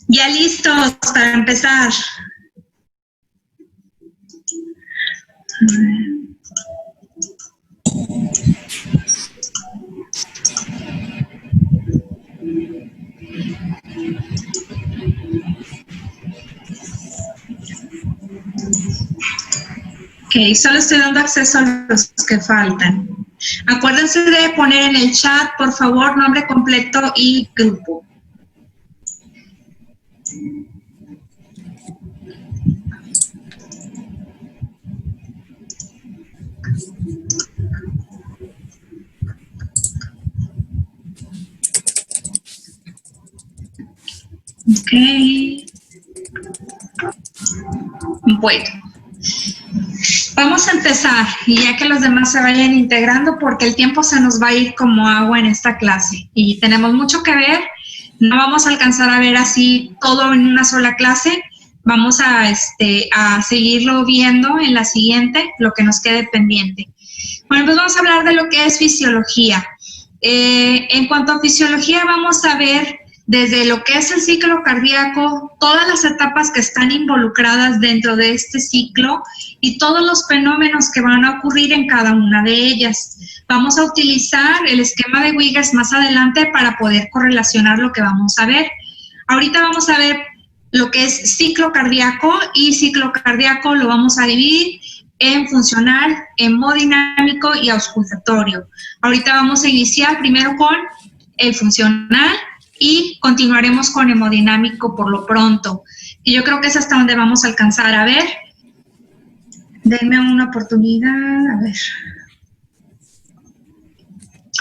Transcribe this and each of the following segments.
Ya listos para empezar. Ok, solo estoy dando acceso a los que faltan. Acuérdense de poner en el chat, por favor, nombre completo y grupo. Ok. Bueno. Vamos a empezar, y ya que los demás se vayan integrando, porque el tiempo se nos va a ir como agua en esta clase. Y tenemos mucho que ver, no vamos a alcanzar a ver así todo en una sola clase. Vamos a seguirlo viendo en la siguiente, lo que nos quede pendiente. Bueno, pues vamos a hablar de lo que es fisiología. En cuanto a fisiología, vamos a ver desde lo que es el ciclo cardíaco, todas las etapas que están involucradas dentro de este ciclo y todos los fenómenos que van a ocurrir en cada una de ellas. Vamos a utilizar el esquema de Wiggers más adelante para poder correlacionar lo que vamos a ver. Ahorita vamos a ver lo que es ciclo cardíaco, y ciclo cardíaco lo vamos a dividir en funcional, hemodinámico y auscultatorio. Ahorita vamos a iniciar primero con el funcional y continuaremos con hemodinámico por lo pronto. Y yo creo que es hasta donde vamos a alcanzar a ver. Denme una oportunidad, a ver.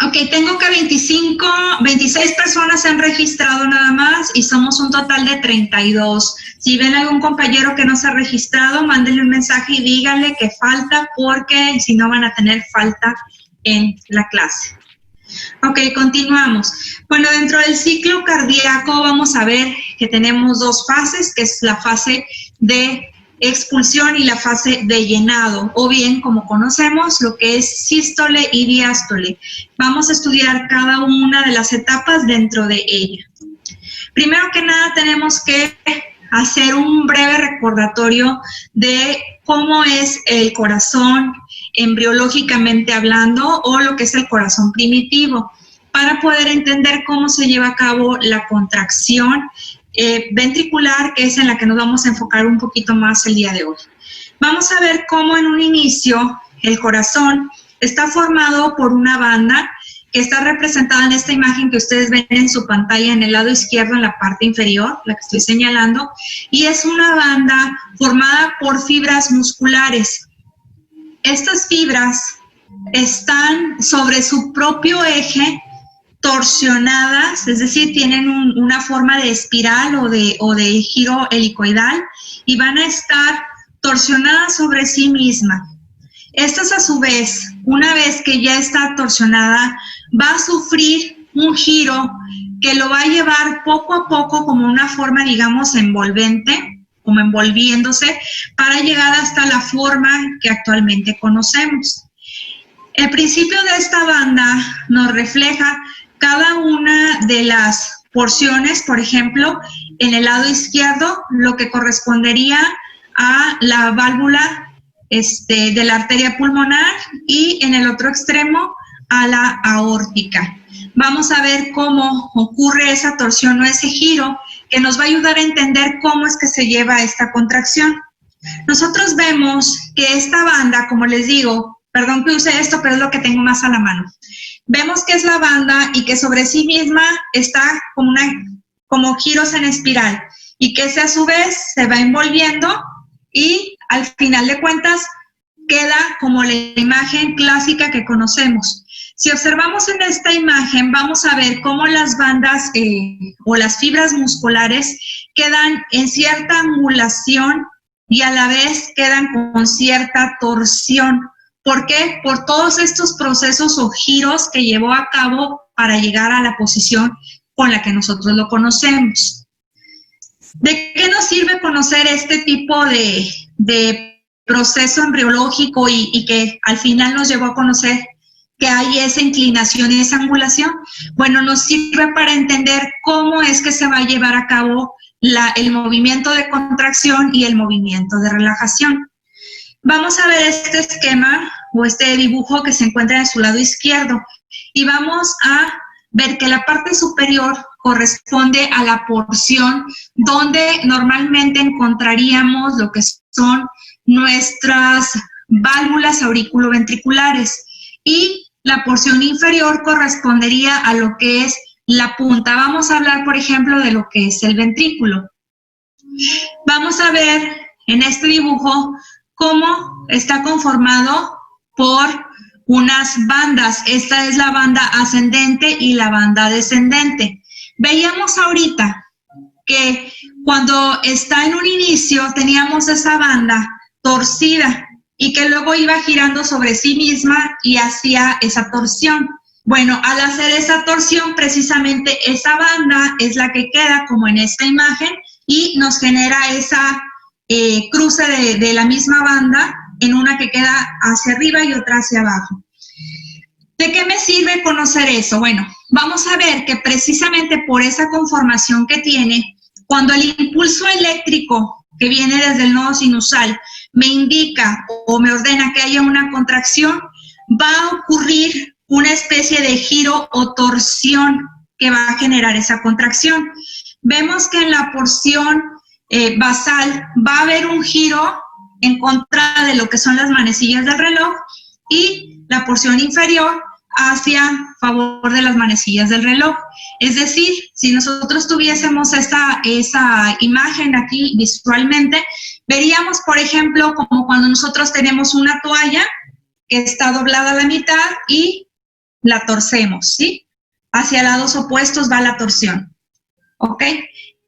Ok, tengo que 26 personas se han registrado nada más y somos un total de 32. Si ven algún compañero que no se ha registrado, mándenle un mensaje y díganle que falta, porque si no van a tener falta en la clase. Ok, continuamos. Bueno, dentro del ciclo cardíaco vamos a ver que tenemos dos fases, que es la fase de expulsión y la fase de llenado, o bien, como conocemos, lo que es sístole y diástole. Vamos a estudiar cada una de las etapas dentro de ella. Primero que nada, tenemos que hacer un breve recordatorio de cómo es el corazón embriológicamente hablando, o lo que es el corazón primitivo, para poder entender cómo se lleva a cabo la contracción ventricular, que es en la que nos vamos a enfocar un poquito más el día de hoy. Vamos a ver cómo en un inicio el corazón está formado por una banda que está representada en esta imagen que ustedes ven en su pantalla en el lado izquierdo, en la parte inferior, la que estoy señalando, y es una banda formada por fibras musculares. Estas fibras están sobre su propio eje, torsionadas, es decir, tienen una forma de espiral o de giro helicoidal, y van a estar torsionadas sobre sí misma. Estas, a su vez, una vez que ya está torsionada, va a sufrir un giro que lo va a llevar poco a poco como una forma, digamos, envolvente, como envolviéndose, para llegar hasta la forma que actualmente conocemos. El principio de esta banda nos refleja cada una de las porciones. Por ejemplo, en el lado izquierdo, lo que correspondería a la válvula de la arteria pulmonar, y en el otro extremo a la aórtica. Vamos a ver cómo ocurre esa torsión o ese giro, que nos va a ayudar a entender cómo es que se lleva esta contracción. Nosotros vemos que esta banda, como les digo, perdón que use esto, pero es lo que tengo más a la mano. Vemos que es la banda y que sobre sí misma está como giros en espiral, y que ese a su vez se va envolviendo, y al final de cuentas queda como la imagen clásica que conocemos. Si observamos en esta imagen, vamos a ver cómo las bandas o las fibras musculares quedan en cierta angulación y a la vez quedan con cierta torsión. ¿Por qué? Por todos estos procesos o giros que llevó a cabo para llegar a la posición con la que nosotros lo conocemos. ¿De qué nos sirve conocer este tipo de proceso embriológico y que al final nos llevó a conocer que hay esa inclinación y esa angulación? Bueno, nos sirve para entender cómo es que se va a llevar a cabo el movimiento de contracción y el movimiento de relajación. Vamos a ver este esquema o este dibujo que se encuentra en su lado izquierdo y vamos a ver que la parte superior corresponde a la porción donde normalmente encontraríamos lo que son nuestras válvulas auriculoventriculares y la porción inferior correspondería a lo que es la punta. Vamos a hablar, por ejemplo, de lo que es el ventrículo. Vamos a ver en este dibujo cómo está conformado por unas bandas. Esta es la banda ascendente y la banda descendente. Veíamos ahorita que cuando está en un inicio teníamos esa banda torcida y que luego iba girando sobre sí misma y hacía esa torsión. Bueno, al hacer esa torsión, precisamente esa banda es la que queda como en esta imagen y nos genera esa cruce de la misma banda en una que queda hacia arriba y otra hacia abajo. ¿De qué me sirve conocer eso? Bueno, vamos a ver que precisamente por esa conformación que tiene, cuando el impulso eléctrico que viene desde el nodo sinusal me indica o me ordena que haya una contracción, va a ocurrir una especie de giro o torsión que va a generar esa contracción. Vemos que en la porción basal va a haber un giro en contra de lo que son las manecillas del reloj y la porción inferior hacia favor de las manecillas del reloj. Es decir, si nosotros tuviésemos esa imagen aquí visualmente, veríamos, por ejemplo, como cuando nosotros tenemos una toalla que está doblada a la mitad y la torcemos, ¿sí? Hacia lados opuestos va la torsión, ¿ok?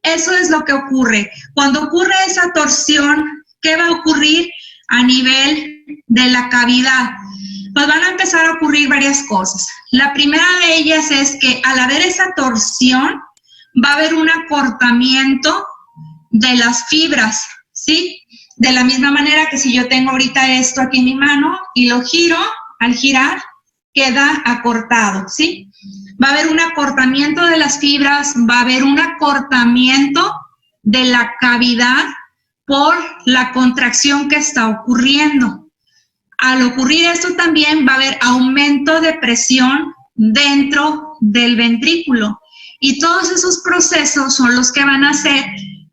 Eso es lo que ocurre. Cuando ocurre esa torsión, ¿qué va a ocurrir a nivel de la cavidad? Pues van a empezar a ocurrir varias cosas. La primera de ellas es que al haber esa torsión, va a haber un acortamiento de las fibras, ¿sí? De la misma manera que si yo tengo ahorita esto aquí en mi mano y lo giro, al girar, queda acortado, ¿sí? Va a haber un acortamiento de las fibras, va a haber un acortamiento de la cavidad por la contracción que está ocurriendo. Al ocurrir esto también va a haber aumento de presión dentro del ventrículo y todos esos procesos son los que van a hacer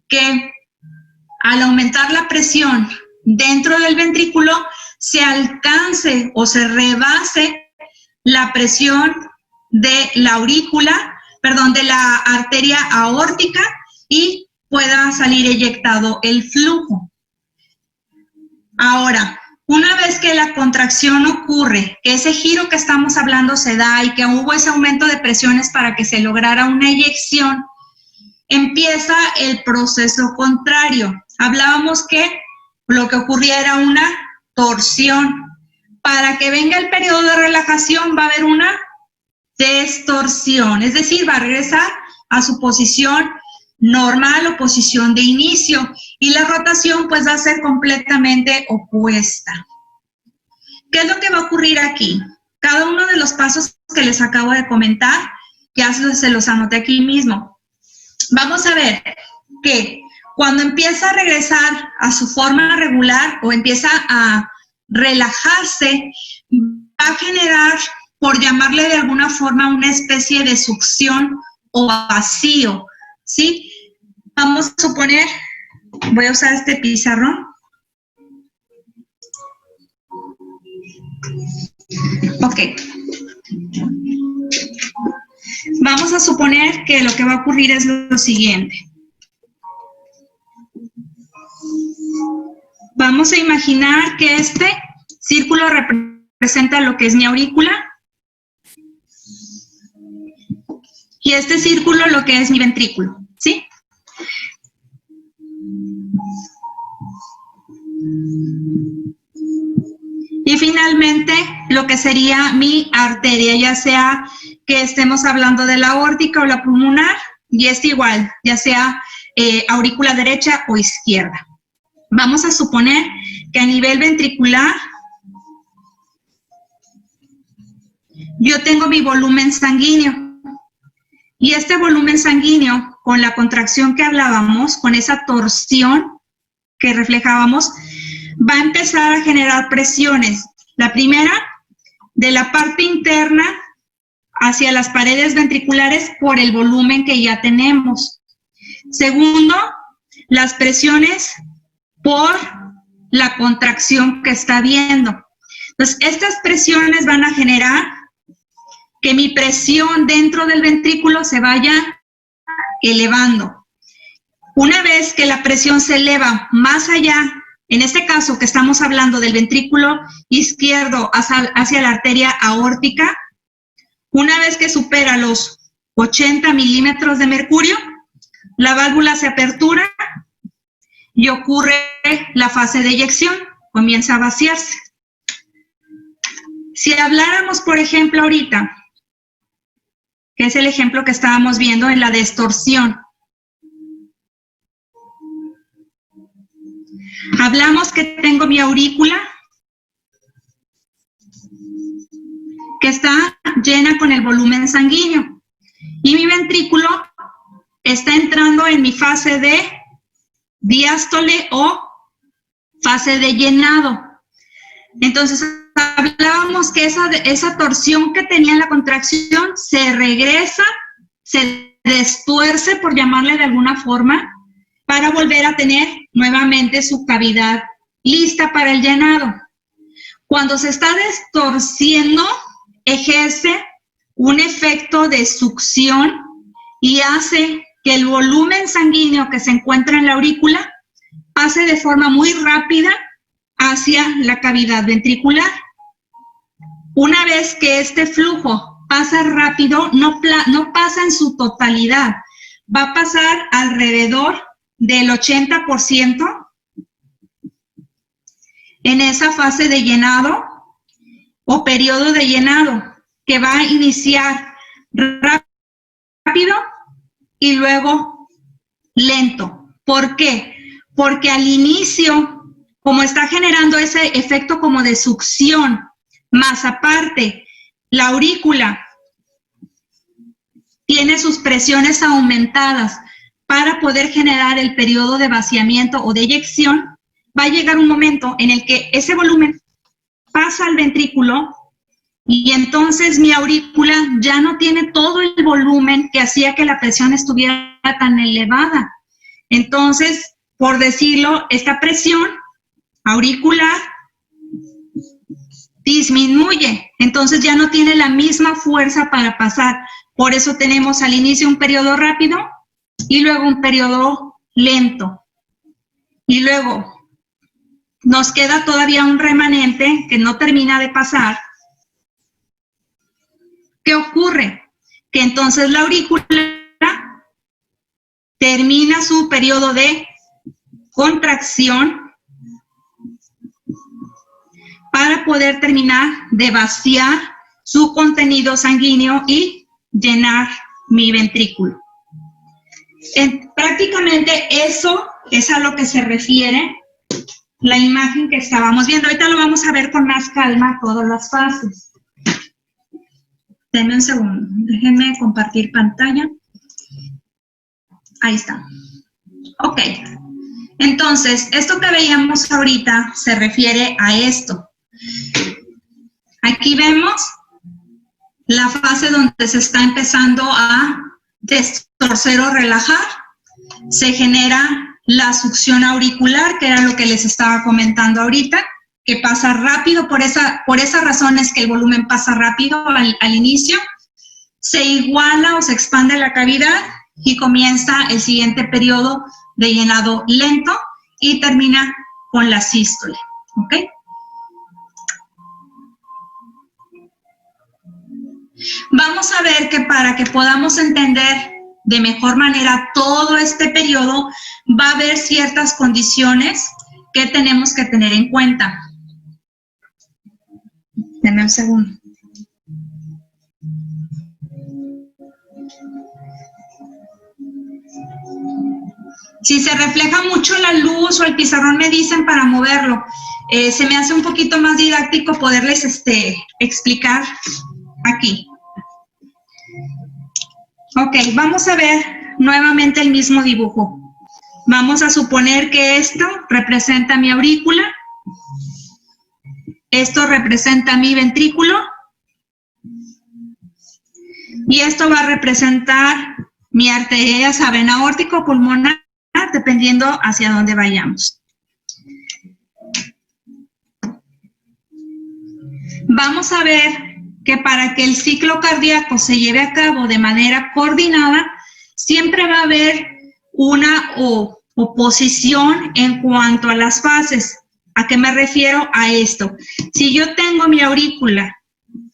que al aumentar la presión dentro del ventrículo se alcance o se rebase la presión de la aurícula, perdón, de la arteria aórtica y pueda salir eyectado el flujo. Ahora, una vez que la contracción ocurre, que ese giro que estamos hablando se da y que hubo ese aumento de presiones para que se lograra una eyección, empieza el proceso contrario. Hablábamos que lo que ocurría era una torsión. Para que venga el periodo de relajación va a haber una distorsión, es decir, va a regresar a su posición normal o posición de inicio y la rotación pues va a ser completamente opuesta. ¿Qué es lo que va a ocurrir aquí? Cada uno de los pasos que les acabo de comentar, ya se los anoté aquí mismo. Vamos a ver que cuando empieza a regresar a su forma regular o empieza a relajarse, va a generar, por llamarle de alguna forma, una especie de succión o vacío, ¿sí? Vamos a suponer, voy a usar este pizarrón. Ok. Vamos a suponer que lo que va a ocurrir es lo siguiente. Vamos a imaginar que este círculo representa lo que es mi aurícula y este círculo lo que es mi ventrículo, ¿sí? Y finalmente lo que sería mi arteria, ya sea que estemos hablando de la aórtica o la pulmonar, y es igual, ya sea aurícula derecha o izquierda. Vamos a suponer que a nivel ventricular yo tengo mi volumen sanguíneo. Y este volumen sanguíneo, con la contracción que hablábamos, con esa torsión que reflejábamos, va a empezar a generar presiones. La primera, de la parte interna hacia las paredes ventriculares por el volumen que ya tenemos. Segundo, las presiones por la contracción que está habiendo. Entonces, estas presiones van a generar que mi presión dentro del ventrículo se vaya elevando. Una vez que la presión se eleva más allá, en este caso que estamos hablando del ventrículo izquierdo hacia la arteria aórtica, una vez que supera los 80 milímetros de mercurio, la válvula se apertura y ocurre la fase de eyección, comienza a vaciarse. Si habláramos, por ejemplo, ahorita, que es el ejemplo que estábamos viendo en la distorsión. Hablamos que tengo mi aurícula, que está llena con el volumen sanguíneo, y mi ventrículo está entrando en mi fase de diástole o fase de llenado. Entonces, hablábamos que esa torsión que tenía en la contracción se regresa, se destuerce, por llamarle de alguna forma, para volver a tener nuevamente su cavidad lista para el llenado. Cuando se está destorciendo, ejerce un efecto de succión y hace que el volumen sanguíneo que se encuentra en la aurícula pase de forma muy rápida hacia la cavidad ventricular. Una vez que este flujo pasa rápido, no pasa en su totalidad, va a pasar alrededor del 80% en esa fase de llenado o periodo de llenado, que va a iniciar rápido y luego lento. ¿Por qué? Porque al inicio, como está generando ese efecto como de succión, más aparte, la aurícula tiene sus presiones aumentadas para poder generar el periodo de vaciamiento o de eyección, va a llegar un momento en el que ese volumen pasa al ventrículo y entonces mi aurícula ya no tiene todo el volumen que hacía que la presión estuviera tan elevada. Entonces, por decirlo, esta presión auricular disminuye, entonces ya no tiene la misma fuerza para pasar. Por eso tenemos al inicio un periodo rápido y luego un periodo lento. Y luego nos queda todavía un remanente que no termina de pasar. ¿Qué ocurre? Que entonces la aurícula termina su periodo de contracción para poder terminar de vaciar su contenido sanguíneo y llenar mi ventrículo. Prácticamente eso es a lo que se refiere la imagen que estábamos viendo. Ahorita lo vamos a ver con más calma, todas las fases. Denme un segundo, déjenme compartir pantalla. Ahí está. Ok. Entonces, esto que veíamos ahorita se refiere a esto. Aquí vemos la fase donde se está empezando a destorcer o relajar. Se genera la succión auricular, que era lo que les estaba comentando ahorita, que pasa rápido, por esa razón es que el volumen pasa rápido al inicio. Se iguala o se expande la cavidad y comienza el siguiente periodo de llenado lento y termina con la sístole, ¿ok? Vamos a ver que para que podamos entender de mejor manera todo este periodo, va a haber ciertas condiciones que tenemos que tener en cuenta. Denme un segundo. Si se refleja mucho la luz o el pizarrón me dicen para moverlo. Se me hace un poquito más didáctico poderles explicar aquí. Ok, vamos a ver nuevamente el mismo dibujo. Vamos a suponer que esto representa mi aurícula, esto representa mi ventrículo y esto va a representar mi arteria, ya saben, aórtico, pulmonar, dependiendo hacia dónde vayamos. Vamos a ver que para que el ciclo cardíaco se lleve a cabo de manera coordinada, siempre va a haber una oposición en cuanto a las fases. ¿A qué me refiero a esto? Si yo tengo mi aurícula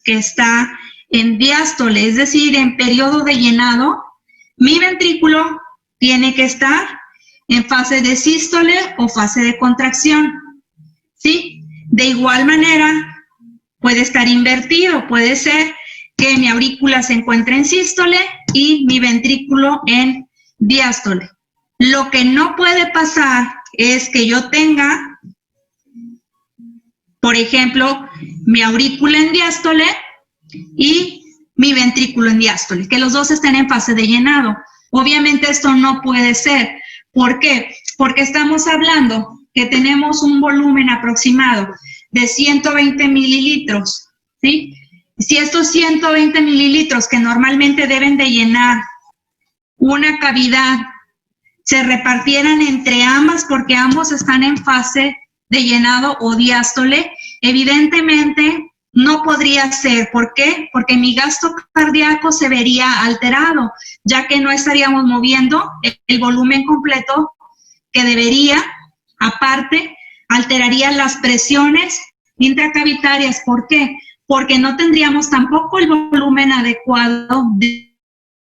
que está en diástole, es decir, en periodo de llenado, mi ventrículo tiene que estar en fase de sístole o fase de contracción, ¿sí? De igual manera, puede estar invertido, puede ser que mi aurícula se encuentre en sístole y mi ventrículo en diástole. Lo que no puede pasar es que yo tenga, por ejemplo, mi aurícula en diástole y mi ventrículo en diástole, que los dos estén en fase de llenado. Obviamente esto no puede ser. ¿Por qué? Porque estamos hablando que tenemos un volumen aproximado de 120 mililitros, ¿sí? Si estos 120 mililitros que normalmente deben de llenar una cavidad se repartieran entre ambas porque ambos están en fase de llenado o diástole, evidentemente no podría ser. ¿Por qué? Porque mi gasto cardíaco se vería alterado, ya que no estaríamos moviendo el volumen completo que debería. Aparte, alteraría las presiones intracavitarias. ¿Por qué? Porque no tendríamos tampoco el volumen adecuado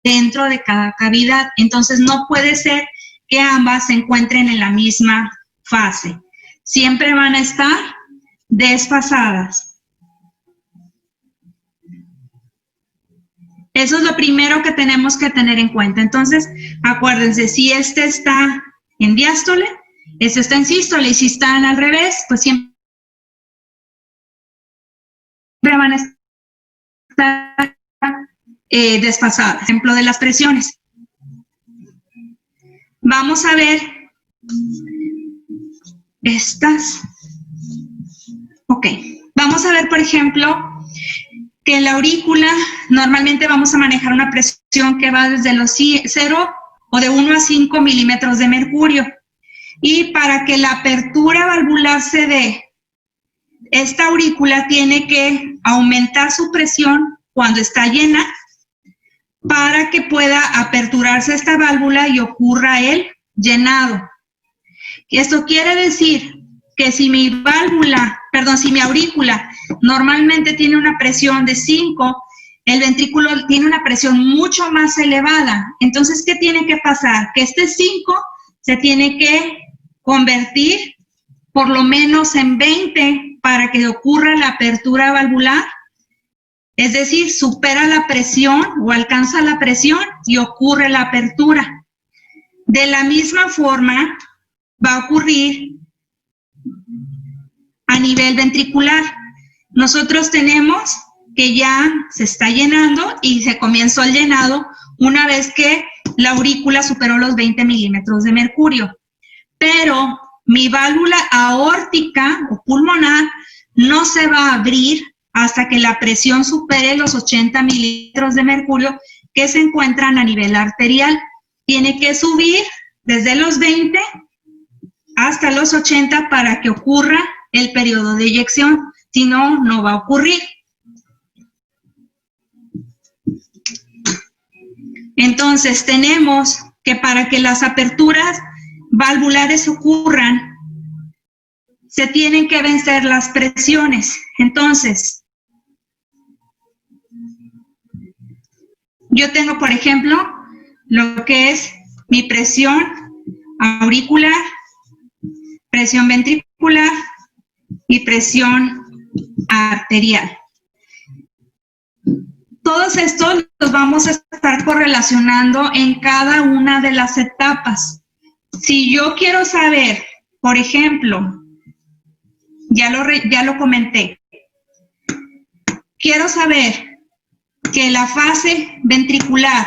dentro de cada cavidad. Entonces, no puede ser que ambas se encuentren en la misma fase. Siempre van a estar desfasadas. Eso es lo primero que tenemos que tener en cuenta. Entonces, acuérdense, si este está en diástole, este está en sístole, y si están al revés, pues siempre van a estar desfasadas. Ejemplo de las presiones. Vamos a ver estas. Ok, vamos a ver, por ejemplo, que en la aurícula normalmente vamos a manejar una presión que va desde los 0 o de 1 a 5 milímetros de mercurio. Y para que la apertura valvular se dé, esta aurícula tiene que aumentar su presión cuando está llena para que pueda aperturarse esta válvula y ocurra el llenado. Esto quiere decir que si mi aurícula normalmente tiene una presión de 5, el ventrículo tiene una presión mucho más elevada. Entonces, ¿qué tiene que pasar? Que este 5 se tiene que convertir por lo menos en 20 para que ocurra la apertura valvular. Es decir, supera la presión o alcanza la presión y ocurre la apertura. De la misma forma, va a ocurrir a nivel ventricular. Nosotros tenemos que ya se está llenando y se comenzó el llenado una vez que la aurícula superó los 20 milímetros de mercurio. Pero mi válvula aórtica o pulmonar no se va a abrir hasta que la presión supere los 80 mililitros de mercurio que se encuentran a nivel arterial. Tiene que subir desde los 20 hasta los 80 para que ocurra el periodo de eyección. Si no, no va a ocurrir. Entonces, tenemos que para que las aperturas valvulares ocurran, se tienen que vencer las presiones. Entonces, yo tengo, por ejemplo, lo que es mi presión auricular, presión ventricular y presión arterial. Todos estos los vamos a estar correlacionando en cada una de las etapas. Si yo quiero saber, por ejemplo, ya lo comenté, quiero saber que la fase ventricular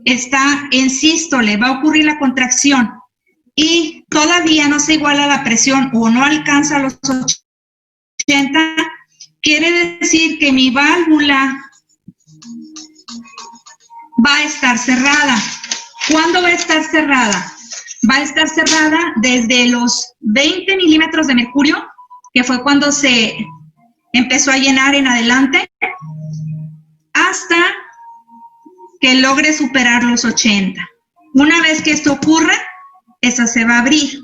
está en sístole, va a ocurrir la contracción y todavía no se iguala la presión o no alcanza los 80, quiere decir que mi válvula va a estar cerrada. ¿Cuándo va a estar cerrada? Va a estar cerrada desde los 20 milímetros de mercurio, que fue cuando se empezó a llenar en adelante, hasta que logre superar los 80. Una vez que esto ocurra, esa se va a abrir.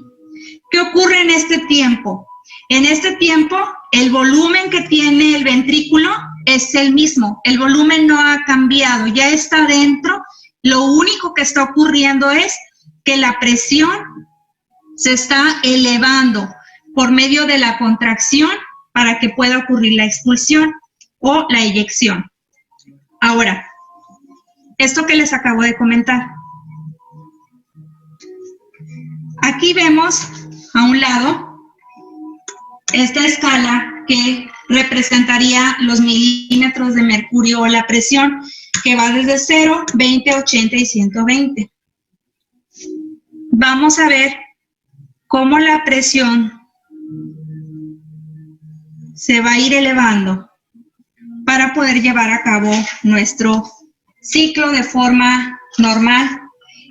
¿Qué ocurre en este tiempo? En este tiempo, el volumen que tiene el ventrículo es el mismo. El volumen no ha cambiado, ya está dentro. Lo único que está ocurriendo es que la presión se está elevando por medio de la contracción para que pueda ocurrir la expulsión o la eyección. Ahora, esto que les acabo de comentar. Aquí vemos a un lado esta escala que representaría los milímetros de mercurio o la presión que va desde 0, 20, 80 y 120. Vamos a ver cómo la presión se va a ir elevando para poder llevar a cabo nuestro ciclo de forma normal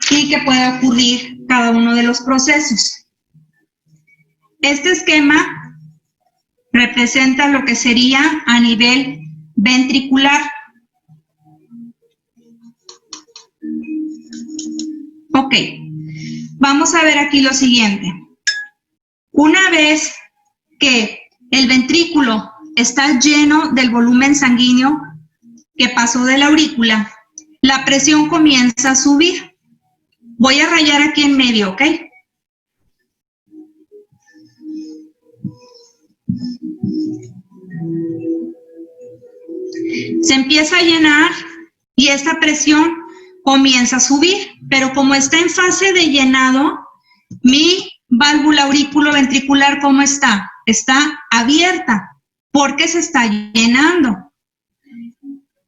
y que pueda ocurrir cada uno de los procesos. Este esquema representa lo que sería a nivel ventricular. Ok, vamos a ver aquí lo siguiente. Una vez que el ventrículo está lleno del volumen sanguíneo que pasó de la aurícula, la presión comienza a subir. Voy a rayar aquí en medio, ¿ok? Se empieza a llenar y esta presión comienza a subir, pero como está en fase de llenado, mi válvula auriculoventricular, ¿cómo está? Está abierta porque se está llenando.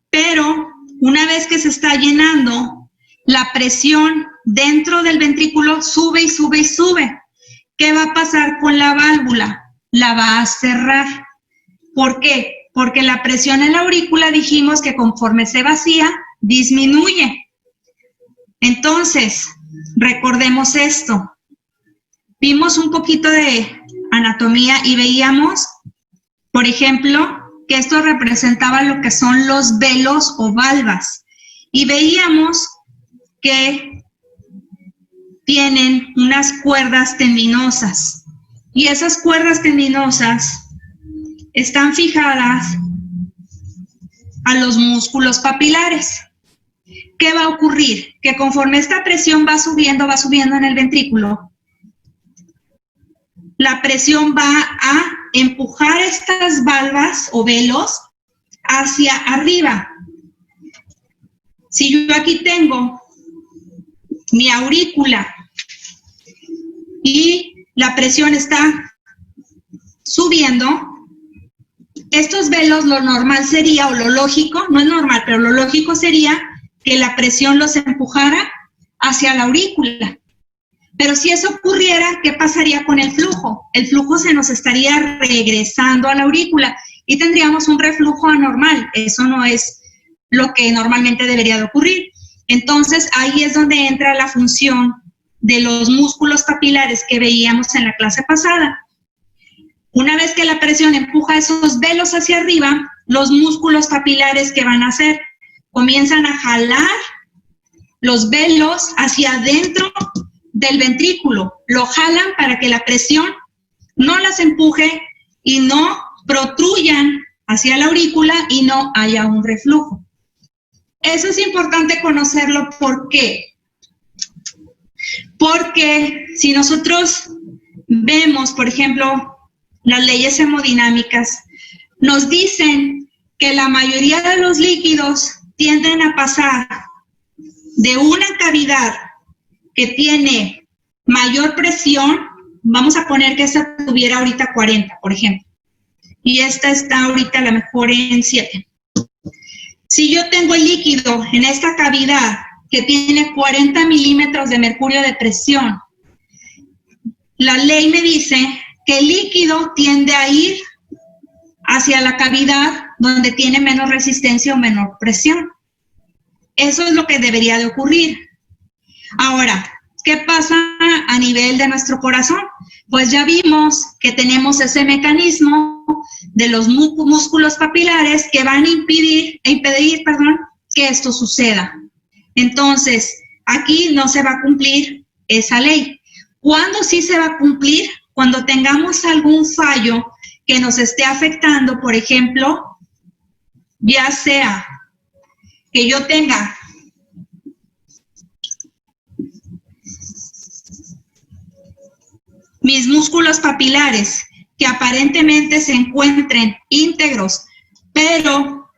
Pero una vez que se está llenando, la presión dentro del ventrículo sube y sube y sube. ¿Qué va a pasar con la válvula? La va a cerrar. ¿Por qué? Porque la presión en la aurícula dijimos que conforme se vacía, disminuye. Entonces, recordemos esto. Vimos un poquito de anatomía y veíamos, por ejemplo, que esto representaba lo que son los velos o valvas. Y veíamos que tienen unas cuerdas tendinosas. Y esas cuerdas tendinosas están fijadas a los músculos papilares. ¿Qué va a ocurrir? Que conforme esta presión va subiendo en el ventrículo, la presión va a empujar estas valvas o velos hacia arriba. Si yo aquí tengo mi aurícula y la presión está subiendo, estos velos, lo normal sería, o lo lógico, no es normal, pero lo lógico sería que la presión los empujara hacia la aurícula. Pero si eso ocurriera, ¿qué pasaría con el flujo? El flujo se nos estaría regresando a la aurícula y tendríamos un reflujo anormal. Eso no es lo que normalmente debería de ocurrir. Entonces, ahí es donde entra la función de los músculos papilares que veíamos en la clase pasada. Una vez que la presión empuja esos velos hacia arriba, los músculos papilares, ¿qué van a hacer? Comienzan a jalar los velos hacia adentro del ventrículo. Lo jalan para que la presión no las empuje y no protruyan hacia la aurícula y no haya un reflujo. Eso es importante conocerlo. ¿Por qué? Porque si nosotros vemos, por ejemplo, las leyes hemodinámicas, nos dicen que la mayoría de los líquidos tienden a pasar de una cavidad que tiene mayor presión, vamos a poner que esta tuviera ahorita 40, por ejemplo, y esta está ahorita a lo mejor en 7. Si yo tengo el líquido en esta cavidad que tiene 40 milímetros de mercurio de presión, la ley me dice que el líquido tiende a ir hacia la cavidad donde tiene menos resistencia o menor presión. Eso es lo que debería de ocurrir. Ahora, ¿qué pasa a nivel de nuestro corazón? Pues ya vimos que tenemos ese mecanismo de los músculos papilares que van a impedir, que esto suceda. Entonces, aquí no se va a cumplir esa ley. ¿Cuándo sí se va a cumplir? Cuando tengamos algún fallo que nos esté afectando, por ejemplo, ya sea que yo tenga mis músculos papilares que aparentemente se encuentren íntegros, pero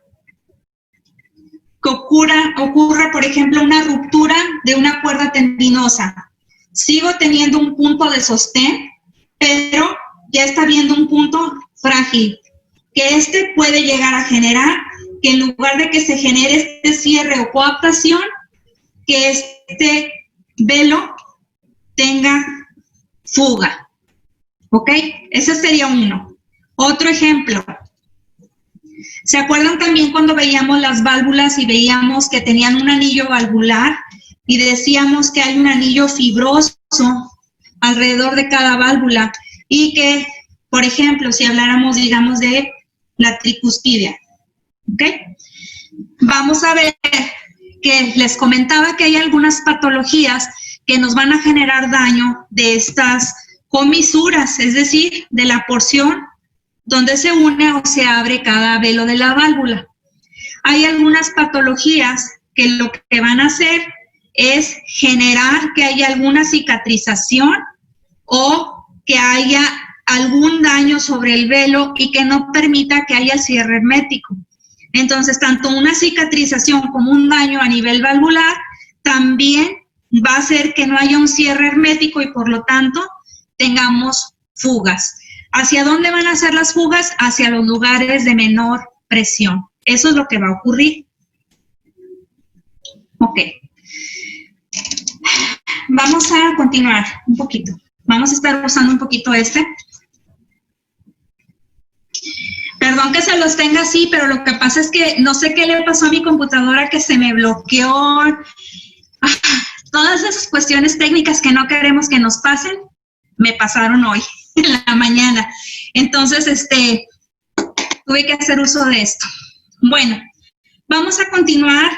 que ocurra, por ejemplo, una ruptura de una cuerda tendinosa. Sigo teniendo un punto de sostén, pero ya está viendo un punto frágil, que este puede llegar a generar que en lugar de que se genere este cierre o coaptación, que este velo tenga fuga. ¿Ok? Ese sería uno. Otro ejemplo. ¿Se acuerdan también cuando veíamos las válvulas y veíamos que tenían un anillo valvular y decíamos que hay un anillo fibroso alrededor de cada válvula y que, por ejemplo, si habláramos, digamos, de la tricuspidia, ¿ok? Vamos a ver que les comentaba que hay algunas patologías que nos van a generar daño de estas comisuras, es decir, de la porción donde se une o se abre cada velo de la válvula. Hay algunas patologías que lo que van a hacer es generar que haya alguna cicatrización o que haya algún daño sobre el velo y que no permita que haya el cierre hermético. Entonces, tanto una cicatrización como un daño a nivel valvular también va a hacer que no haya un cierre hermético y por lo tanto tengamos fugas. ¿Hacia dónde van a ser las fugas? Hacia los lugares de menor presión. Eso es lo que va a ocurrir. Ok. Vamos a continuar un poquito. Vamos a estar usando un poquito este. Perdón que se los tenga así, pero lo que pasa es que no sé qué le pasó a mi computadora que se me bloqueó. Todas esas cuestiones técnicas que no queremos que nos pasen, me pasaron hoy, en la mañana. Entonces, tuve que hacer uso de esto. Bueno, vamos a continuar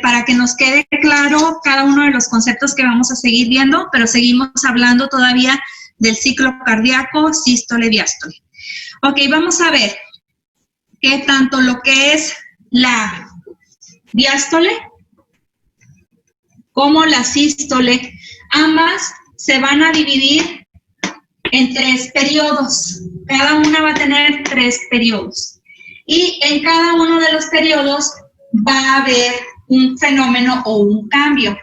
para que nos quede claro cada uno de los conceptos que vamos a seguir viendo, pero seguimos hablando todavía del ciclo cardíaco, sístole, diástole. Ok, vamos a ver que tanto lo que es la diástole como la sístole, ambas se van a dividir en 3 periodos. Cada una va a tener 3 periodos. Y en cada uno de los periodos va a haber un fenómeno o un cambio.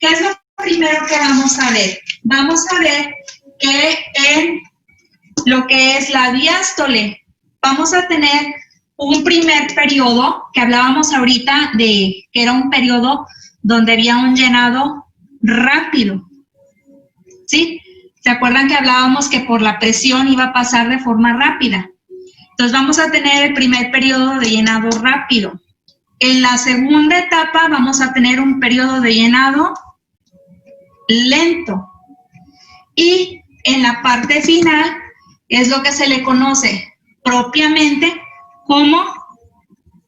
¿Qué es lo primero que vamos a ver? Vamos a ver que en lo que es la diástole vamos a tener un primer periodo que hablábamos ahorita de que era un periodo donde había un llenado rápido. ¿Sí? ¿Se acuerdan que hablábamos que por la presión iba a pasar de forma rápida? Entonces vamos a tener el primer periodo de llenado rápido. En la segunda etapa vamos a tener un periodo de llenado lento. Y en la parte final es lo que se le conoce propiamente como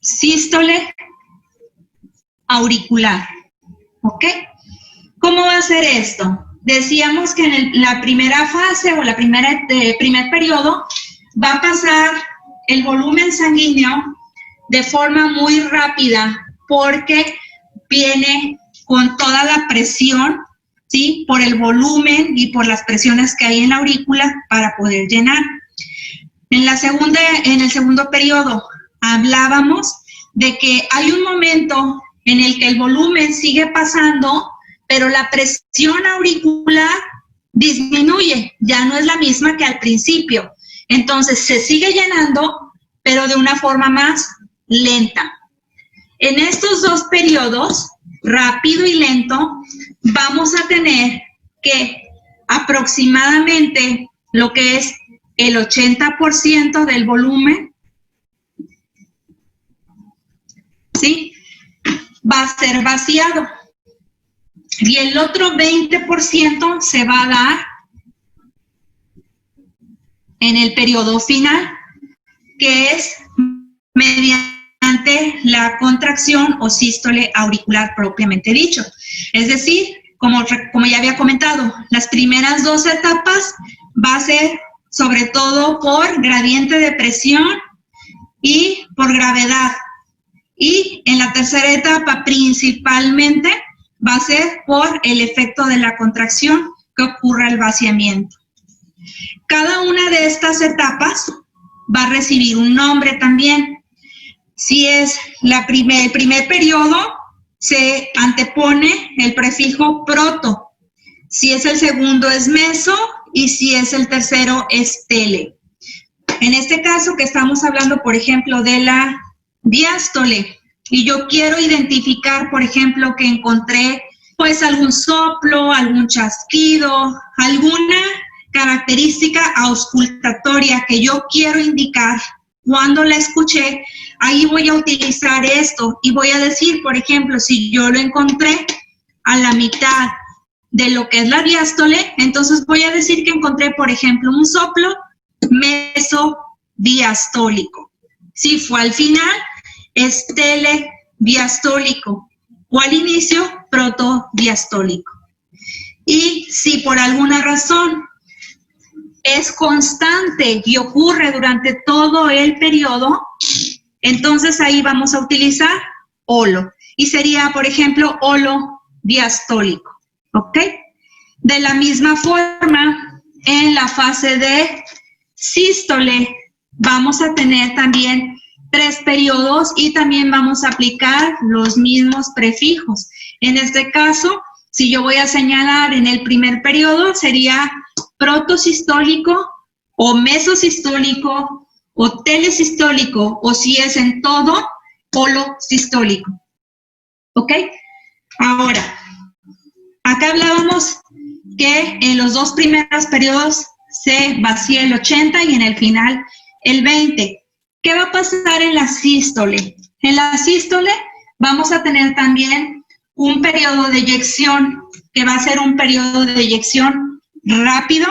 sístole auricular. ¿Ok? ¿Cómo va a ser esto? Decíamos que en la primera fase o primer periodo va a pasar el volumen sanguíneo de forma muy rápida porque viene con toda la presión, ¿sí? Por el volumen y por las presiones que hay en la aurícula para poder llenar. En el segundo periodo hablábamos de que hay un momento en el que el volumen sigue pasando, pero la presión auricular disminuye, ya no es la misma que al principio. Entonces se sigue llenando, pero de una forma más lenta. En estos dos periodos, rápido y lento, vamos a tener que aproximadamente lo que es el 80% del volumen, ¿sí?, va a ser vaciado. Y el otro 20% se va a dar en el periodo final, que es mediante la contracción o sístole auricular propiamente dicho. Es decir, como ya había comentado, las primeras dos etapas va a ser sobre todo por gradiente de presión y por gravedad. Y en la tercera etapa principalmente va a ser por el efecto de la contracción que ocurre al vaciamiento. Cada una de estas etapas va a recibir un nombre también. Si es el primer periodo, se antepone el prefijo proto. Si es el segundo, es meso, y si es el tercero, es tele. En este caso que estamos hablando, por ejemplo, de la diástole, y yo quiero identificar, por ejemplo, que encontré pues algún soplo, algún chasquido, alguna característica auscultatoria que yo quiero indicar cuando la escuché, ahí voy a utilizar esto y voy a decir, por ejemplo, si yo lo encontré a la mitad de lo que es la diástole, entonces voy a decir que encontré, por ejemplo, un soplo mesodiastólico. Si fue al final, es telediastólico, o al inicio, protodiastólico. Y si por alguna razón es constante y ocurre durante todo el periodo, entonces ahí vamos a utilizar holo. Y sería, por ejemplo, holo diastólico. ¿Ok? De la misma forma, en la fase de sístole, vamos a tener también 3 periodos y también vamos a aplicar los mismos prefijos. En este caso, si yo voy a señalar en el primer periodo, sería protosistólico o mesosistólico o telesistólico, o si es en todo, holosistólico. ¿Ok? Ahora, acá hablábamos que en los 2 primeros periodos se vacía el 80 y en el final el 20. ¿Qué va a pasar en la sístole? En la sístole vamos a tener también un periodo de eyección, que va a ser un periodo de eyección rápido,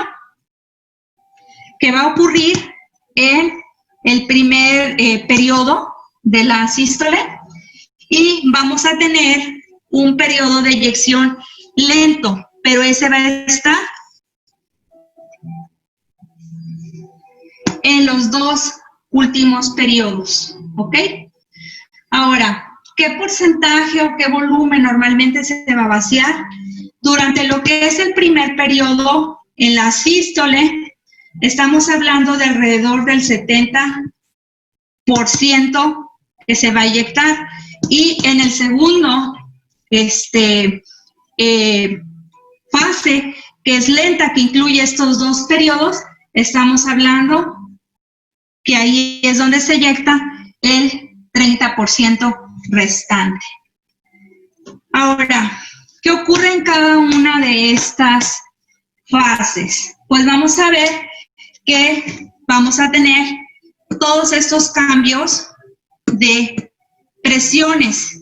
que va a ocurrir en el primer periodo de la sístole, y vamos a tener un periodo de eyección lento, pero ese va a estar en los 2 últimos periodos, ¿ok? Ahora, ¿qué porcentaje o qué volumen normalmente se va a vaciar? Durante lo que es el primer periodo, en la sístole, estamos hablando de alrededor del 70% que se va a eyectar. Y en el segundo fase, que es lenta, que incluye estos 2 periodos, estamos hablando que ahí es donde se eyecta el 30% restante. Ahora, ¿qué ocurre en cada una de estas fases? Pues vamos a ver que vamos a tener todos estos cambios de presiones.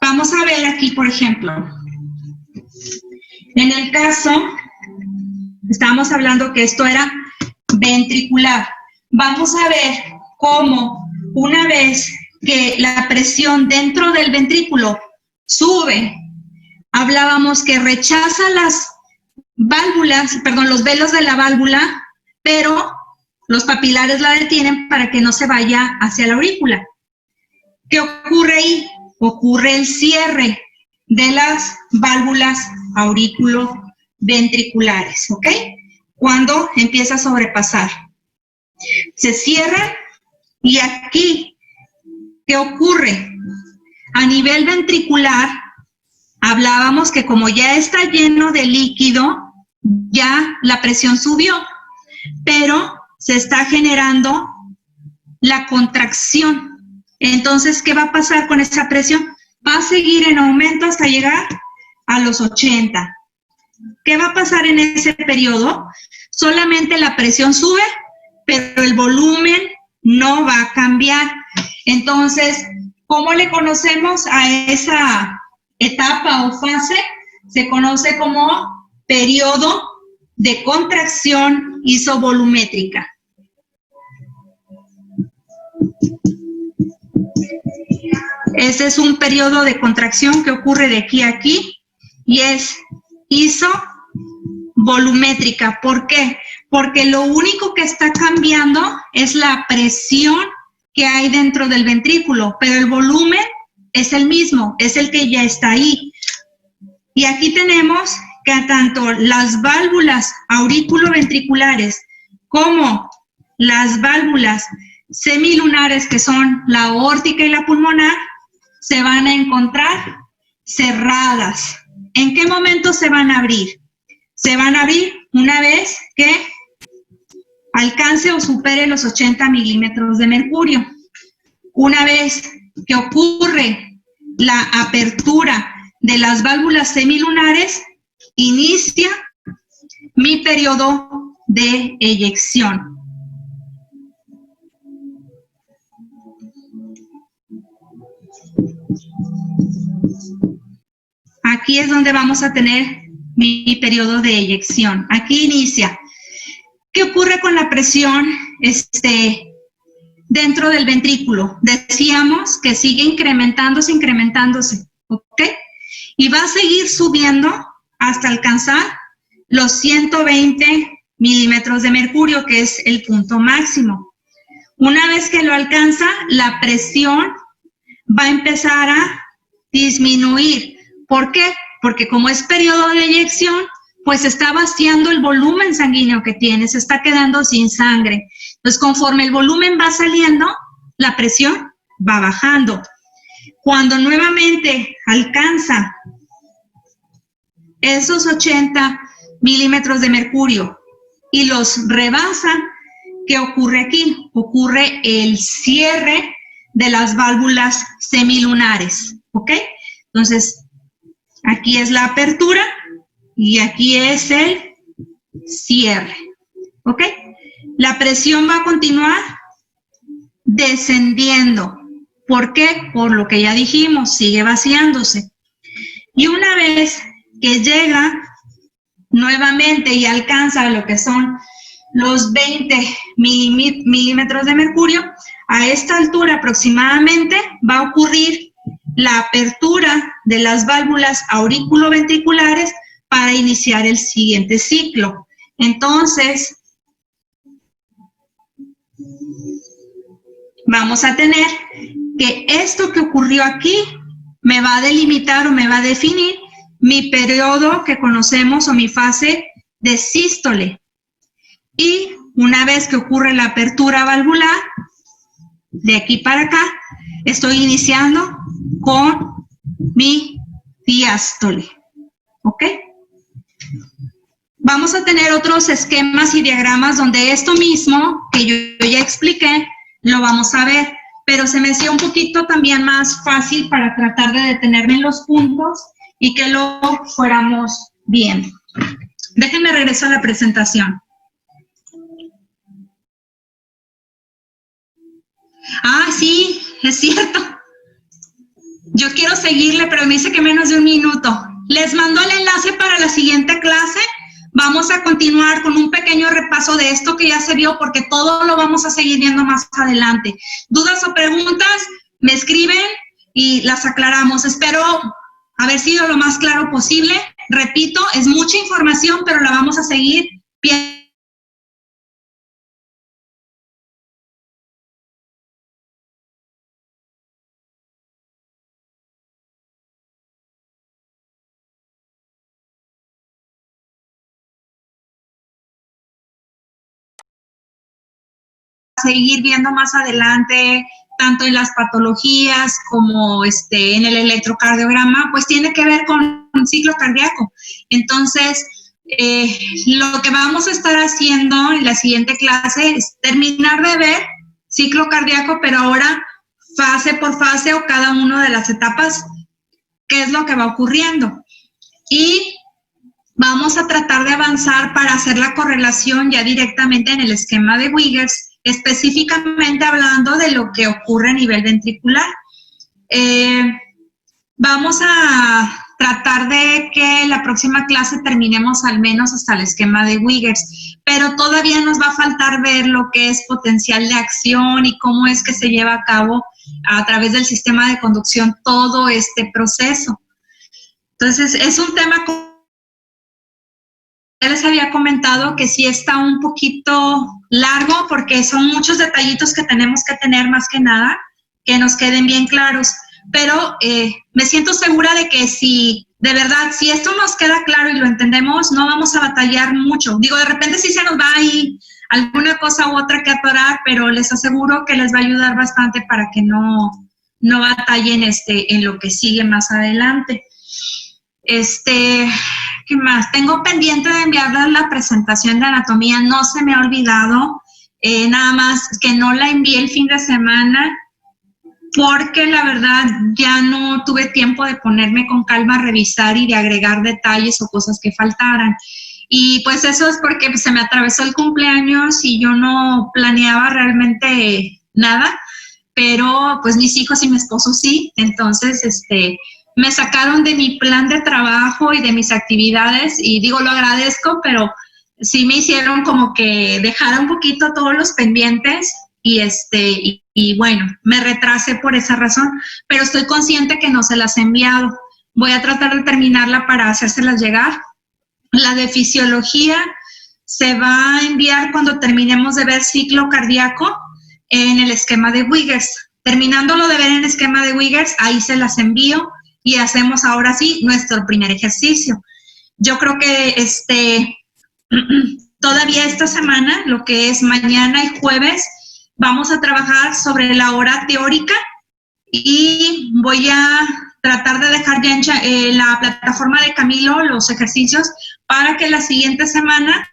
Vamos a ver aquí, por ejemplo, en el caso, estábamos hablando que esto era ventricular. Vamos a ver cómo una vez que la presión dentro del ventrículo sube, hablábamos que rechaza las válvulas, perdón, los velos de la válvula, pero los papilares la detienen para que no se vaya hacia la aurícula. ¿Qué ocurre ahí? Ocurre el cierre de las válvulas aurículo-ventriculares, ¿ok? Cuando empieza a sobrepasar. Se cierra y aquí, ¿qué ocurre? A nivel ventricular hablábamos que como ya está lleno de líquido, ya la presión subió, pero se está generando la contracción. Entonces, ¿qué va a pasar con esa presión? Va a seguir en aumento hasta llegar a los 80. ¿Qué va a pasar en ese periodo? Solamente la presión sube, pero el volumen no va a cambiar. Entonces, ¿cómo le conocemos a esa etapa o fase? Se conoce como periodo de contracción isovolumétrica. Ese es un periodo de contracción que ocurre de aquí a aquí y es isovolumétrica. ¿Por qué? Porque lo único que está cambiando es la presión que hay dentro del ventrículo, pero el volumen es el mismo, es el que ya está ahí. Y aquí tenemos que tanto las válvulas auriculoventriculares como las válvulas semilunares, que son la aórtica y la pulmonar, se van a encontrar cerradas. ¿En qué momento se van a abrir? Se van a abrir una vez que alcance o supere los 80 milímetros de mercurio. Una vez que ocurre la apertura de las válvulas semilunares, inicia mi periodo de eyección. Aquí es donde vamos a tener mi periodo de eyección. Aquí inicia. ¿Qué ocurre con la presión dentro del ventrículo? Decíamos que sigue incrementándose, ¿ok? Y va a seguir subiendo hasta alcanzar los 120 milímetros de mercurio, que es el punto máximo. Una vez que lo alcanza, la presión va a empezar a disminuir. ¿Por qué? Porque como es periodo de eyección, pues se está vaciando el volumen sanguíneo que tiene, se está quedando sin sangre. Entonces, conforme el volumen va saliendo, la presión va bajando. Cuando nuevamente alcanza esos 80 milímetros de mercurio y los rebasa, ¿qué ocurre aquí? Ocurre el cierre de las válvulas semilunares, ¿ok? Entonces, aquí es la apertura y aquí es el cierre, ¿ok? La presión va a continuar descendiendo. ¿Por qué? Por lo que ya dijimos, sigue vaciándose. Y una vez que llega nuevamente y alcanza lo que son los 20 milímetros de mercurio, a esta altura aproximadamente va a ocurrir la apertura de las válvulas auriculoventriculares para iniciar el siguiente ciclo. Entonces, vamos a tener que esto que ocurrió aquí me va a delimitar o me va a definir mi periodo que conocemos o mi fase de sístole. Y una vez que ocurre la apertura valvular, de aquí para acá, estoy iniciando con mi diástole. ¿Ok? Vamos a tener otros esquemas y diagramas donde esto mismo que yo ya expliqué, lo vamos a ver, pero se me hacía un poquito también más fácil para tratar de detenerme en los puntos y que lo fuéramos viendo. Déjenme regresar a la presentación. Ah, sí, es cierto. Yo quiero seguirle, pero me dice que menos de un minuto. Les mando el enlace para la siguiente clase. Vamos a continuar con un pequeño repaso de esto que ya se vio, porque todo lo vamos a seguir viendo más adelante. ¿Dudas o preguntas? Me escriben y las aclaramos. Espero haber sido lo más claro posible. Repito, es mucha información, pero la vamos a seguir viendo. Seguir viendo más adelante tanto en las patologías como en el electrocardiograma, pues tiene que ver con un ciclo cardíaco. Entonces, lo que vamos a estar haciendo en la siguiente clase es terminar de ver ciclo cardíaco, pero ahora fase por fase o cada una de las etapas, qué es lo que va ocurriendo. Y vamos a tratar de avanzar para hacer la correlación ya directamente en el esquema de Wiggers, específicamente hablando de lo que ocurre a nivel ventricular. Vamos a tratar de que la próxima clase terminemos al menos hasta el esquema de Wiggers, pero todavía nos va a faltar ver lo que es potencial de acción y cómo es que se lleva a cabo a través del sistema de conducción todo este proceso. Entonces, es un tema, ya les había comentado, que sí está un poquito largo porque son muchos detallitos que tenemos que tener más que nada, que nos queden bien claros. Pero me siento segura de que si, de verdad, si esto nos queda claro y lo entendemos, no vamos a batallar mucho. Digo, de repente sí se nos va ahí alguna cosa u otra que atorar, pero les aseguro que les va a ayudar bastante para que no batallen en lo que sigue más adelante. ¿Qué más? Tengo pendiente de enviarles la presentación de anatomía, no se me ha olvidado, nada más que no la envié el fin de semana, porque la verdad ya no tuve tiempo de ponerme con calma a revisar y de agregar detalles o cosas que faltaran. Y pues eso es porque pues, se me atravesó el cumpleaños y yo no planeaba realmente nada, pero pues mis hijos y mi esposo sí. Entonces, me sacaron de mi plan de trabajo y de mis actividades y digo, lo agradezco, pero sí me hicieron como que dejar un poquito todos los pendientes y bueno, me retrasé por esa razón, pero estoy consciente que no se las he enviado. Voy a tratar de terminarla para hacérselas llegar. La de fisiología se va a enviar cuando terminemos de ver ciclo cardíaco en el esquema de Wiggers. Terminándolo de ver en el esquema de Wiggers, ahí se las envío y hacemos ahora sí nuestro primer ejercicio. Yo creo que todavía esta semana, lo que es mañana y jueves, vamos a trabajar sobre la hora teórica y voy a tratar de dejar ya en la plataforma de Camilo los ejercicios para que la siguiente semana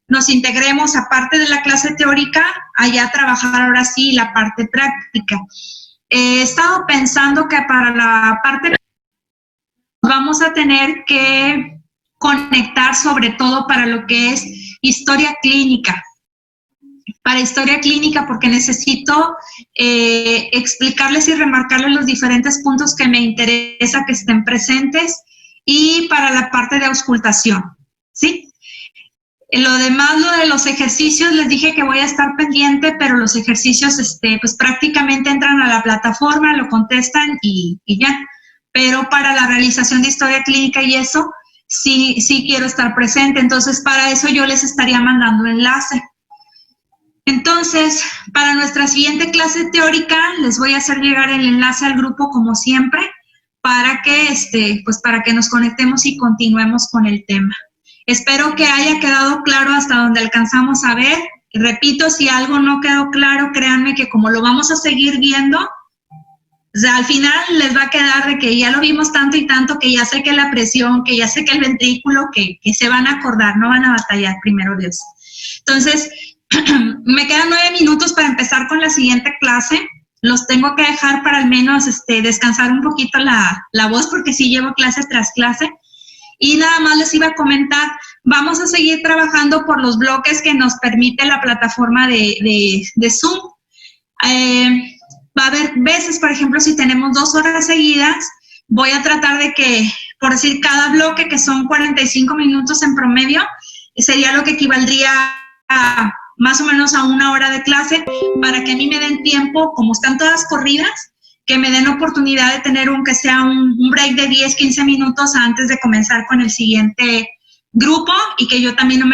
nos integremos, aparte de la clase teórica, allá a trabajar ahora sí la parte práctica. He estado pensando que para la parte vamos a tener que conectar sobre todo para lo que es historia clínica. Para historia clínica, porque necesito explicarles y remarcarles los diferentes puntos que me interesa que estén presentes, y para la parte de auscultación, ¿sí? Lo demás, lo de los ejercicios, les dije que voy a estar pendiente, pero los ejercicios, pues prácticamente entran a la plataforma, lo contestan y ya. Pero para la realización de historia clínica y eso, sí quiero estar presente. Entonces, para eso yo les estaría mandando enlace. Entonces, para nuestra siguiente clase teórica, les voy a hacer llegar el enlace al grupo como siempre, para que, pues para que nos conectemos y continuemos con el tema. Espero que haya quedado claro hasta donde alcanzamos a ver. Repito, si algo no quedó claro, créanme que como lo vamos a seguir viendo, o sea, al final les va a quedar de que ya lo vimos tanto y tanto, que ya sé que la presión, que ya sé que el ventrículo, que se van a acordar, no van a batallar, primero Dios. Entonces, me quedan 9 minutos para empezar con la siguiente clase. Los tengo que dejar para al menos descansar un poquito la voz, porque sí llevo clase tras clase. Y nada más les iba a comentar, vamos a seguir trabajando por los bloques que nos permite la plataforma de Zoom. Va a haber veces, por ejemplo, si tenemos 2 horas seguidas, voy a tratar de que, por decir, cada bloque, que son 45 minutos en promedio, sería lo que equivaldría a más o menos a 1 hora de clase, para que a mí me den tiempo, como están todas corridas, que me den oportunidad de tener aunque sea un break de 10, 15 minutos antes de comenzar con el siguiente grupo, y que yo también no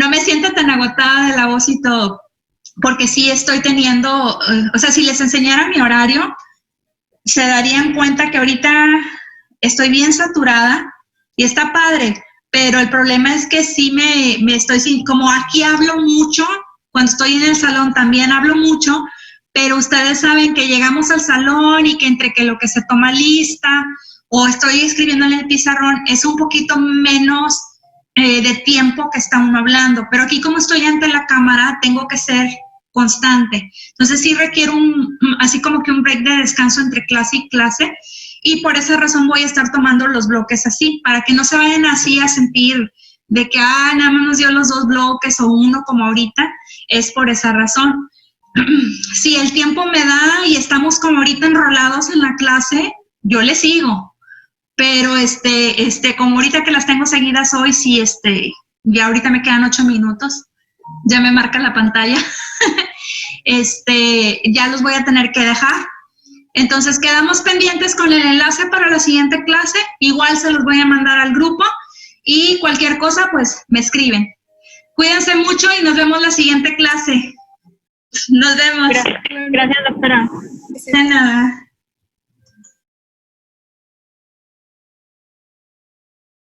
me sienta tan agotada de la voz y todo, porque sí estoy teniendo, o sea, si les enseñara mi horario, se darían cuenta que ahorita estoy bien saturada y está padre, pero el problema es que sí me estoy, como aquí hablo mucho, cuando estoy en el salón también hablo mucho, pero ustedes saben que llegamos al salón y que entre que lo que se toma lista o estoy escribiendo en el pizarrón es un poquito menos de tiempo que está uno hablando, pero aquí como estoy ante la cámara tengo que ser constante, entonces sí requiero así como que un break de descanso entre clase y clase, y por esa razón voy a estar tomando los bloques así, para que no se vayan así a sentir de que, nada más nos dio los 2 bloques o uno como ahorita, es por esa razón. Si el tiempo me da y estamos como ahorita enrolados en la clase, yo le sigo, pero como ahorita que las tengo seguidas hoy, sí, ya ahorita me quedan 8 minutos, ya me marca la pantalla, ya los voy a tener que dejar. Entonces quedamos pendientes con el enlace para la siguiente clase, igual se los voy a mandar al grupo y cualquier cosa pues me escriben. Cuídense mucho y nos vemos la siguiente clase. Nos vemos. Gracias, doctora. De nada.